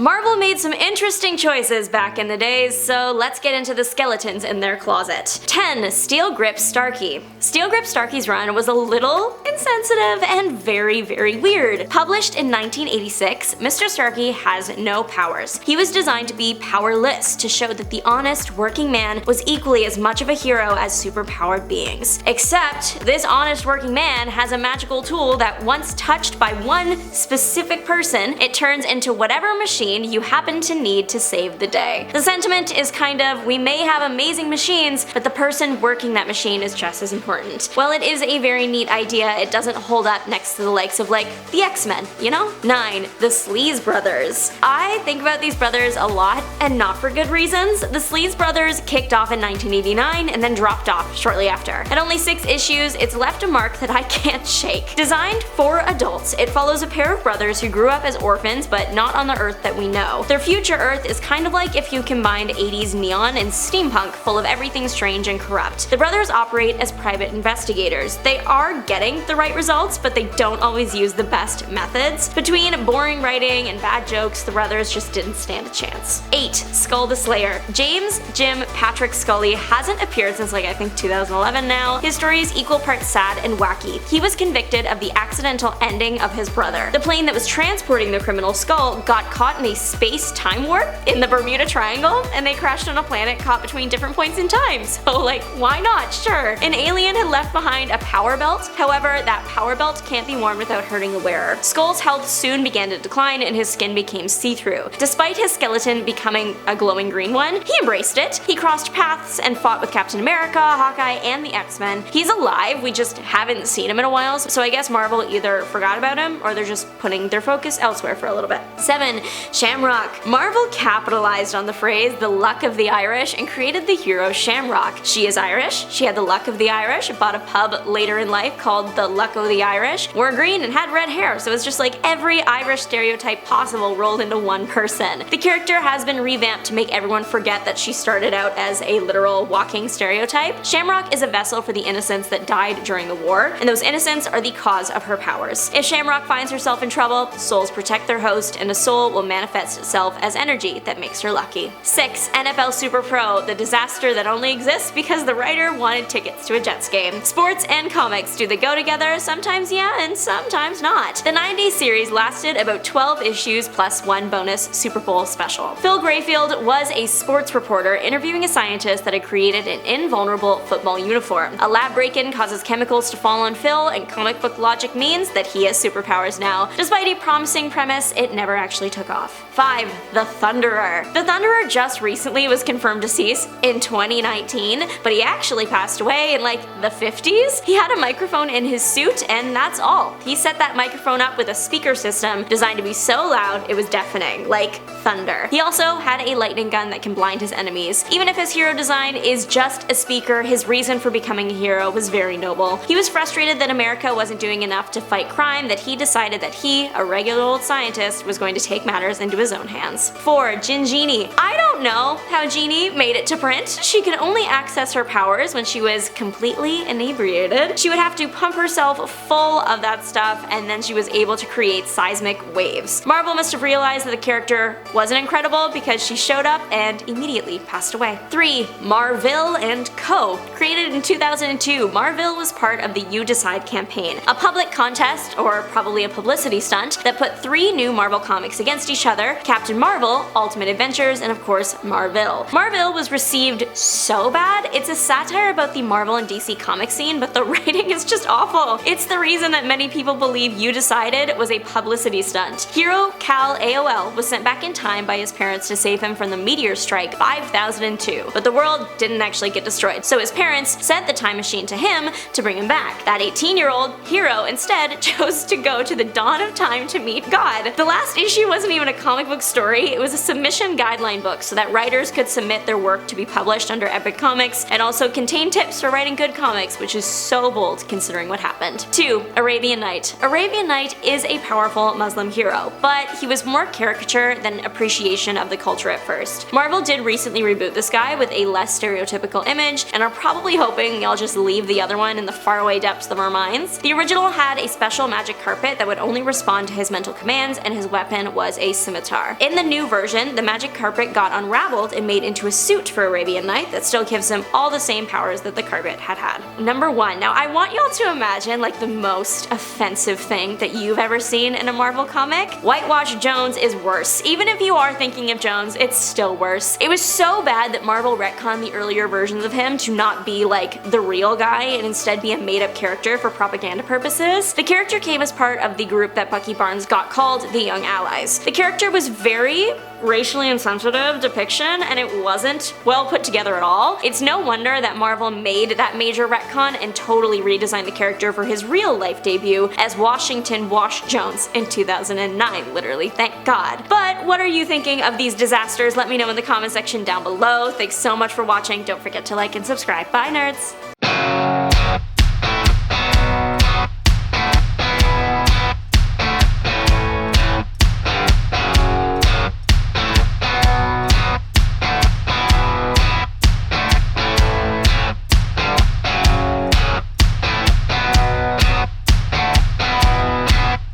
Marvel made some interesting choices back in the days, so let's get into the skeletons in their closet. 10. Steelgrip Starkey. Steelgrip Starkey's run was a little insensitive and very weird. Published in 1986, Mr. Starkey has no powers. He was designed to be powerless, to show that the honest working man was equally as much of a hero as superpowered beings. Except, this honest working man has a magical tool that once touched by one specific person, it turns into whatever machine you happen to need to save the day. The sentiment is kind of, we may have amazing machines, but the person working that machine is just as important. While it is a very neat idea, it doesn't hold up next to the likes of like the X-Men, you know? 9. The Sleeze Brothers. I think about these brothers a lot, and not for good reasons. The Sleeze Brothers kicked off in 1989 and then dropped off shortly after. At only 6 issues, it's left a mark that I can't shake. Designed for adults, it follows a pair of brothers who grew up as orphans but not on the Earth that we know. Their future Earth is kind of like if you combined 80s neon and steampunk, full of everything strange and corrupt. The brothers operate as private investigators. They are getting the right results, but they don't always use the best methods. Between boring writing and bad jokes, the brothers just didn't stand a chance. 8. Skull the Slayer. James Jim Patrick Scully hasn't appeared since like I think 2011 now. His story is equal parts sad and wacky. He was convicted of the accidental ending of his brother. The plane that was transporting the criminal Skull got caught in a space-time warp in the Bermuda Triangle, and they crashed on a planet caught between different points in time. So like, why not? Sure. An alien had left behind a power belt. However, that power belt can't be worn without hurting the wearer. Skull's health soon began to decline and his skin became see-through. Despite his skeleton becoming a glowing green one, he embraced it. He crossed paths and fought with Captain America, Hawkeye, and the X-Men. He's alive, we just haven't seen him in a while, so I guess Marvel either forgot about him or they're just putting their focus elsewhere for a little bit. 7. Shamrock. Marvel capitalized on the phrase the luck of the Irish and created the hero Shamrock. She is Irish, she had the luck of the Irish, bought a pub later in life called the Luck of the Irish, wore green and had red hair, so it's just like every Irish stereotype possible rolled into one person. The character has been revamped to make everyone forget that she started out as a literal walking stereotype. Shamrock is a vessel for the innocents that died during the war, and those innocents are the cause of her powers. If Shamrock finds herself in trouble, souls protect their host, and a soul will manifest itself as energy that makes her lucky. 6. NFL Super Pro, the disaster that only exists because the writer wanted tickets to a Jets game. Sports and comics, do they go together? Sometimes yeah, and sometimes not. The 9-day series lasted about 12 issues plus one bonus Super Bowl special. Phil Grayfield was a sports reporter interviewing a scientist that had created an invulnerable football uniform. A lab break-in causes chemicals to fall on Phil, and comic book logic means that he has superpowers now. Despite a promising premise, it never actually took off. 5. The Thunderer. The Thunderer just recently was confirmed deceased in 2019, but he actually passed away in like the 50s. He had a microphone in his suit, and that's all. He set that microphone up with a speaker system designed to be so loud it was deafening, like thunder. He also had a lightning gun that can blind his enemies. Even if his hero design is just a speaker, his reason for becoming a hero was very noble. He was frustrated that America wasn't doing enough to fight crime, that he decided that he, a regular old scientist, was going to take matters into his own hands. 4. Genie. I don't know how Genie made it to print. She could only access her powers when she was completely inebriated. She would have to pump herself full of that stuff, and then she was able to create seismic waves. Marvel must have realized that the character wasn't incredible because she showed up and immediately passed away. 3. Marville and Co. Created in 2002, Marville was part of the You Decide campaign, a public contest, or probably a publicity stunt, that put 3 new Marvel comics against each other: Captain Marvel, Ultimate Adventures, and of course Marville. Marville was received so bad. It's a satire about the Marvel and DC comic scene, but the writing is just awful. It's the reason that many people believe You Decided was a publicity stunt. Hero Cal AOL was sent back in time by his parents to save him from the meteor strike 5002, but the world didn't actually get destroyed, so his parents sent the time machine to him to bring him back. That 18-year-old hero instead chose to go to the dawn of time to meet God. The last issue wasn't even a comic book story, it was a submission guideline book, so so that writers could submit their work to be published under Epic Comics, and also contain tips for writing good comics, which is so bold considering what happened. 2. Arabian Knight. Arabian Knight is a powerful Muslim hero, but he was more caricature than appreciation of the culture at first. Marvel did recently reboot this guy with a less stereotypical image, and are probably hoping y'all just leave the other one in the faraway depths of our minds. The original had a special magic carpet that would only respond to his mental commands, and his weapon was a scimitar. In the new version, the magic carpet got unraveled and made into a suit for Arabian Knight that still gives him all the same powers that the carpet had had. Number 1. Now I want y'all to imagine like the most offensive thing that you've ever seen in a Marvel comic. Whitewash Jones is worse. Even if you are thinking of Jones, it's still worse. It was so bad that Marvel retconned the earlier versions of him to not be like the real guy and instead be a made-up character for propaganda purposes. The character came as part of the group that Bucky Barnes got called the Young Allies. The character was very racially insensitive depiction, and it wasn't well put together at all. It's no wonder that Marvel made that major retcon and totally redesigned the character for his real life debut as Washington Wash Jones in 2009, literally, thank God. But what are you thinking of these disasters? Let me know in the comment section down below. Thanks so much for watching. Don't forget to like and subscribe. Bye, nerds!